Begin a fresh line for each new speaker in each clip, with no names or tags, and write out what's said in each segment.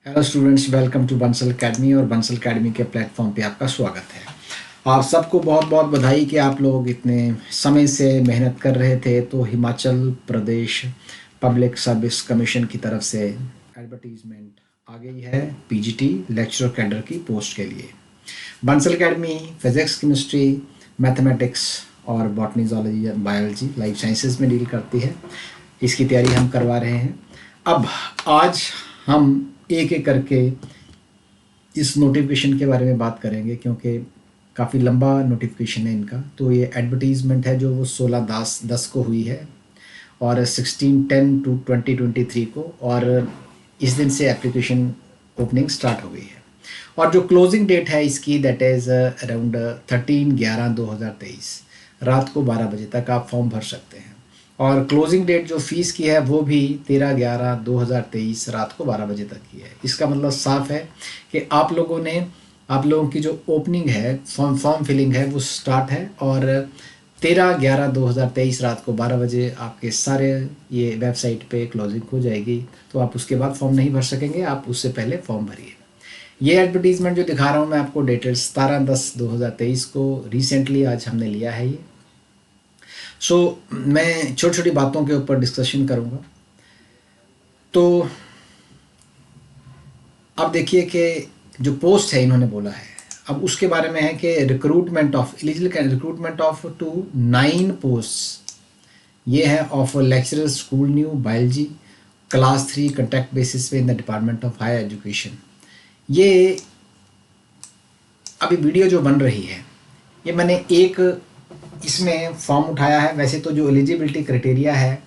Hello students, welcome to Bansal academy. और Bansal academy के platform पे आपका स्वागत है। आप सबको बहुत बहुत बधाई कि आप लोग इतने समय से मेहनत कर रहे थे। तो Himachal Pradesh public service commission की तरफ से एडवर्टीजमेंट आ गई है पीजीटी लेक्चरर कैडर की पोस्ट के लिए। Bansal academy physics, chemistry, mathematics और botany, zoology, biology, life sciences में डील करती है। इसकी तैयारी हम करवा रहे हैं। अब आज हम एक एक करके इस नोटिफिकेशन के बारे में बात करेंगे, क्योंकि काफ़ी लंबा नोटिफिकेशन है इनका। तो ये एडवर्टीज़मेंट है जो वो 16/10 को हुई है और 16/10/2023 को, और इस दिन से एप्लीकेशन ओपनिंग स्टार्ट हो गई है। और जो क्लोजिंग डेट है इसकी, दैट इज़ अराउंड 13/11/2023 रात को 12 बजे तक आप फॉर्म भर सकते हैं। और क्लोजिंग डेट जो फीस की है वो भी 13/11/2023 रात को 12 बजे तक की है। इसका मतलब साफ है कि आप लोगों की जो ओपनिंग है, फॉर्म फिलिंग है, वो स्टार्ट है। और 13/11/2023 रात को 12 बजे आपके सारे ये वेबसाइट पे क्लोजिंग हो जाएगी। तो आप उसके बाद फॉर्म नहीं भर सकेंगे, आप उससे पहले फॉर्म भरिए। ये एडवर्टीज़मेंट जो दिखा रहा हूँ मैं आपको, डेटेड 17/10/2023 को, रिसेंटली आज हमने लिया है ये। मैं छोटी छोटी बातों के ऊपर डिस्कशन करूँगा। तो अब देखिए कि जो पोस्ट है इन्होंने बोला है, अब उसके बारे में है कि रिक्रूटमेंट ऑफ टू 9 पोस्ट। ये है of lecturer school new biology class 3 contract basis पे in the department of higher education. ये अभी वीडियो जो बन रही है, ये मैंने एक इसमें फॉर्म उठाया है। वैसे तो जो एलिजिबिलिटी क्राइटेरिया है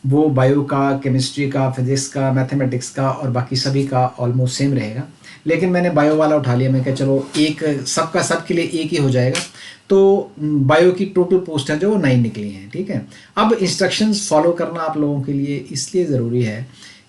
वो बायो का, केमिस्ट्री का, फिजिक्स का, मैथमेटिक्स का और बाकी सभी का ऑलमोस्ट सेम रहेगा, लेकिन मैंने बायो वाला उठा लिया। मैं क्या, चलो एक सबका सब के लिए एक ही हो जाएगा। तो बायो की टोटल पोस्ट है जो 9 निकली हैं, ठीक है। अब इंस्ट्रक्शंस फॉलो करना आप लोगों के लिए इसलिए ज़रूरी है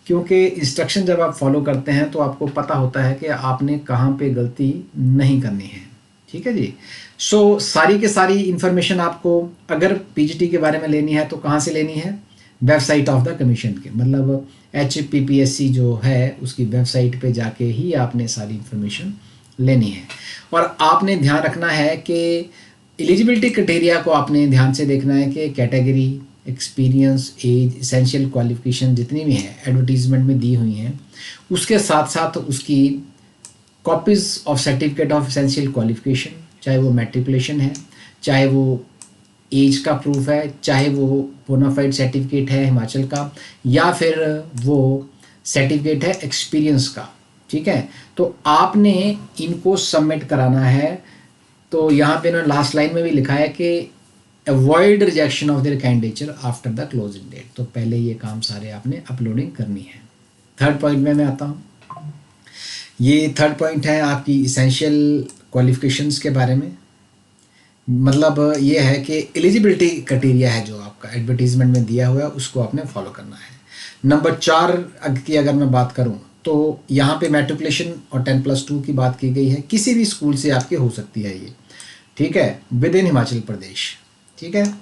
क्योंकि इंस्ट्रक्शन जब आप फॉलो करते हैं तो आपको पता होता है कि आपने कहाँ पे गलती नहीं करनी है, ठीक है जी। सारी के सारी इन्फॉर्मेशन आपको अगर पीजीटी के बारे में लेनी है तो कहाँ से लेनी है? वेबसाइट ऑफ द कमीशन के, मतलब HPPSC जो है उसकी वेबसाइट पे जाके ही आपने सारी इन्फॉर्मेशन लेनी है। और आपने ध्यान रखना है कि एलिजिबिलिटी क्राइटेरिया को आपने ध्यान से देखना है कि category, experience, age, essential qualification जितनी भी हैं एडवर्टीजमेंट में दी हुई हैं, उसके साथ साथ उसकी copies of certificate of essential qualification, चाहे वो मैट्रिकुलेशन है, चाहे वो एज का प्रूफ है, चाहे वो बोनाफाइड सर्टिफिकेट है हिमाचल का, या फिर वो सर्टिफिकेट है एक्सपीरियंस का, ठीक है। तो आपने इनको सबमिट कराना है। तो यहाँ पे ना लास्ट लाइन में भी लिखा है कि avoid rejection of their candidature after the closing date. तो पहले ये काम सारे आपने अपलोडिंग करनी है। थर्ड पॉइंट में मैं आता हूँ। ये थर्ड पॉइंट है आपकी इसेंशियल क्वालिफिकेशंस के बारे में। मतलब ये है कि एलिजिबिलिटी क्राइटेरिया है जो आपका एडवर्टीजमेंट में दिया हुआ है, उसको आपने फॉलो करना है। नंबर 4 की अगर मैं बात करूं तो यहाँ पे मैट्रिकुलेशन और 10+2 की बात की गई है। किसी भी स्कूल से आपके हो सकती है ये, ठीक है, विद इन हिमाचल प्रदेश, ठीक है।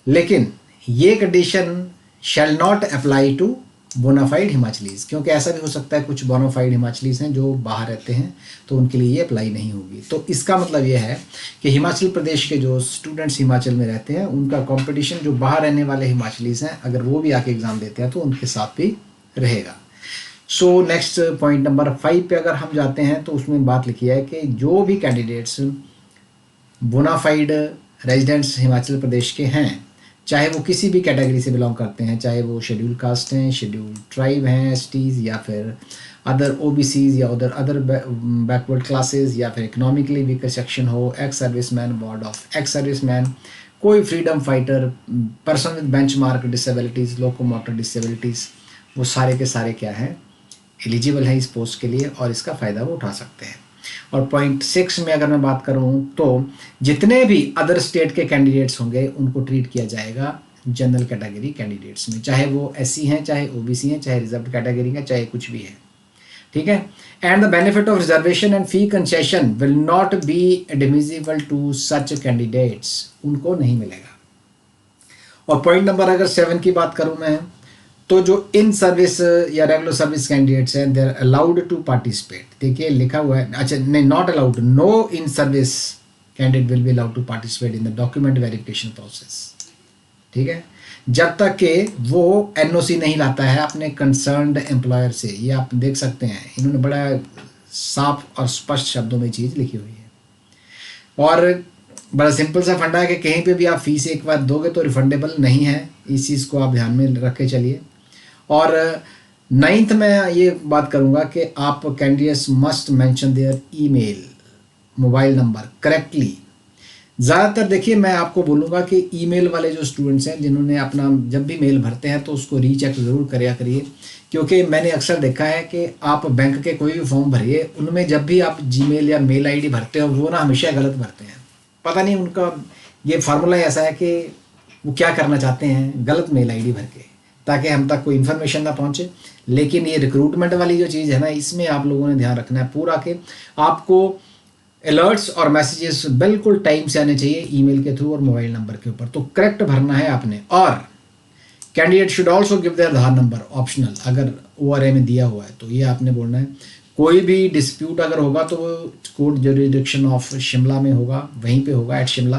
लेकिन ये condition shall not apply to bonafide Himachalis, क्योंकि ऐसा भी हो सकता है कुछ बोनाफाइड हिमाचलीज हैं जो बाहर रहते हैं, तो उनके लिए ये अप्लाई नहीं होगी। तो इसका मतलब ये है कि हिमाचल प्रदेश के जो स्टूडेंट्स हिमाचल में रहते हैं उनका कंपटीशन जो बाहर रहने वाले हिमाचलीज हैं, अगर वो भी आके एग्ज़ाम देते हैं तो उनके साथ भी रहेगा। नेक्स्ट पॉइंट नंबर 5 पे अगर हम जाते हैं तो उसमें बात लिखी है कि जो भी candidates bonafide residents Himachal Pradesh के हैं, चाहे वो किसी भी कैटेगरी से बिलोंग करते हैं, चाहे वो शेड्यूल कास्ट हैं, शेड्यूल ट्राइब हैं, एसटीज, या फिर अदर ओबीसीज, या अदर बैकवर्ड क्लासेस, या फिर इकोनॉमिकली वीकर सेक्शन हो, ex serviceman, board of ex serviceman, कोई freedom fighter, person with benchmark disabilities, locomotor disabilities, वो सारे के सारे क्या हैं, एलिजिबल हैं इस पोस्ट के लिए और इसका फ़ायदा वो उठा सकते हैं। और पॉइंट 6 में अगर मैं बात करूं तो जितने भी अदर स्टेट के कैंडिडेट्स होंगे उनको ट्रीट किया जाएगा जनरल कैटेगरी कैंडिडेट्स में, चाहे वो एससी हैं, चाहे ओबीसी हैं, चाहे रिजर्व कैटेगरी हैं, चाहे कुछ भी है, ठीक है। And the benefit of reservation and fee concession will not be admissible to such candidates, उनको नहीं मिलेगा। और पॉइंट नंबर अगर 7 की बात करूं मैं, तो जो इन सर्विस या रेगुलर सर्विस कैंडिडेट्स हैं, they are allowed to participate. देखिए लिखा हुआ है, अच्छा नहीं, not allowed, no in service candidate will be allowed to participate in the document verification process. ठीक है, जब तक कि वो एनओसी नहीं लाता है अपने कंसर्न्ड एम्प्लॉयर से। ये आप देख सकते हैं, इन्होंने बड़ा साफ और स्पष्ट शब्दों में चीज़ लिखी हुई है। और बड़ा सिंपल सा फंडा है कि कहीं पे भी आप फीस एक बार दोगे तो रिफंडेबल नहीं है, इस चीज़ को आप ध्यान में रख के चलिए। और 9th में ये बात करूँगा कि आप candidates must mention there email, mobile number correctly. ज़्यादातर देखिए मैं आपको बोलूँगा कि ईमेल वाले जो स्टूडेंट्स हैं जिन्होंने अपना जब भी मेल भरते हैं तो उसको रीचेक ज़रूर करिया करिए, क्योंकि मैंने अक्सर देखा है कि आप बैंक के कोई भी फॉर्म भरिए, उनमें जब भी आप जीमेल या मेल आईडी भरते हो वो ना हमेशा गलत भरते हैं। पता नहीं उनका ये फार्मूला ऐसा है कि वो क्या करना चाहते हैं गलत मेल आईडी भर के, ताकि हम तक कोई इन्फॉर्मेशन ना पहुंचे। लेकिन ये रिक्रूटमेंट वाली जो चीज़ है ना, इसमें आप लोगों ने ध्यान रखना है पूरा कि आपको अलर्ट्स और मैसेजेस बिल्कुल टाइम से आने चाहिए ईमेल के थ्रू और मोबाइल नंबर के ऊपर, तो करेक्ट भरना है आपने। और candidate should also give their Aadhaar number optional, अगर ORA में दिया हुआ है तो ये आपने बोलना है। कोई भी डिस्प्यूट अगर होगा तो वो कोर्ट जुरिडिक्शन ऑफ शिमला में होगा, वहीं पे होगा एट शिमला।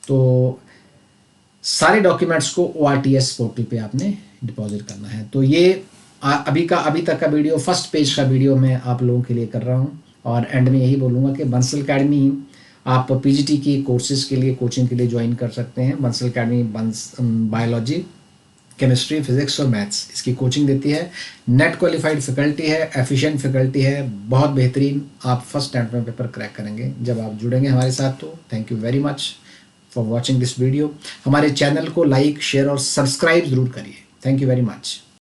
तो सारे डॉक्यूमेंट्स को ORTS पोर्टल पे आपने डिपॉजिट करना है। तो ये अभी तक का वीडियो, फर्स्ट पेज का वीडियो मैं आप लोगों के लिए कर रहा हूँ। और एंड में यही बोलूँगा कि बंसल अकेडमी आप PGT की कोर्सेज के लिए, कोचिंग के लिए ज्वाइन कर सकते हैं। Bansal academy biology, chemistry, physics और मैथ्स इसकी कोचिंग देती है। नेट क्वालिफाइड फैकल्टी है, एफिशिएंट फैकल्टी है, बहुत बेहतरीन। आप फर्स्ट अटेम्प्ट में पेपर क्रैक करेंगे जब आप जुड़ेंगे हमारे साथ। तो thank you very much for watching this video. हमारे चैनल को लाइक, शेयर और सब्सक्राइब ज़रूर करिए। Thank you very much.